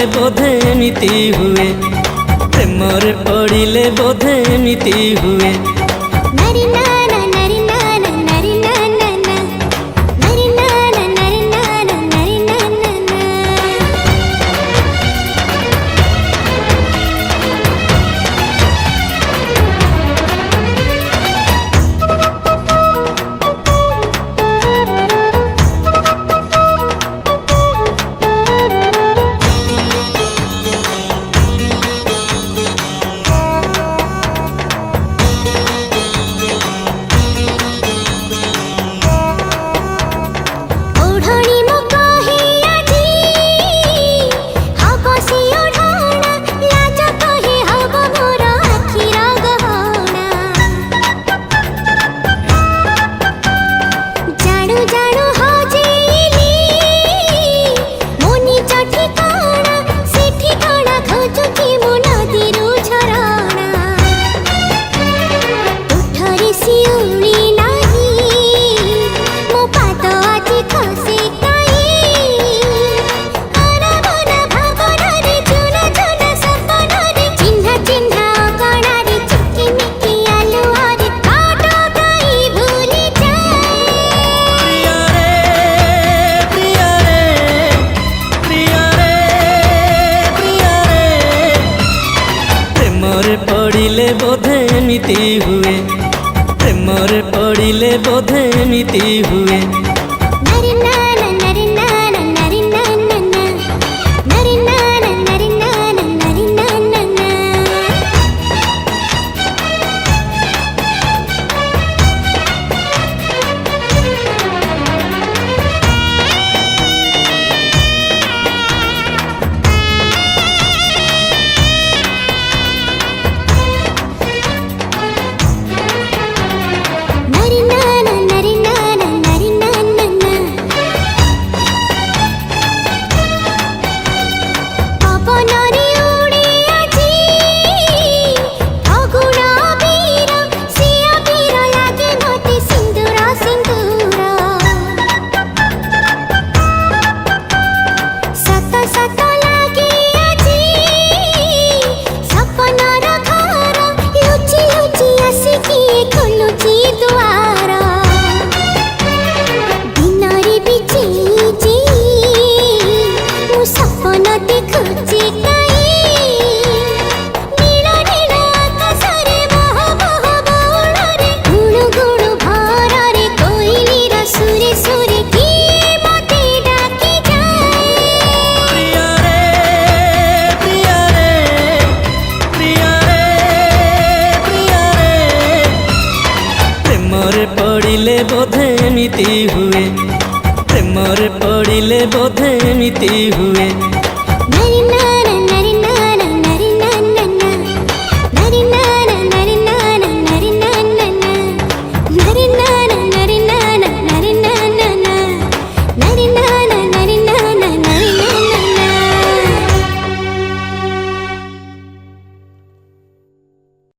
बोधे एमिति हुए, प्रेमरे पड़िले बोधे एमिति हुए। नरी नाना नरी नाना नरी नाना ना, नरी नाना नरी नाना नरी नाना ना। पड़िले बोधे एमिति हुए, प्रेमरे पड़िले बोधे एमिति हुए। नरी नाना नरी नाना नरी नाना ना, नरी नाना नरी नाना नरी नाना ना। पड़िले बोधे एमिति हुए, प्रेमरे पड़िले बोधे एमिति हुए।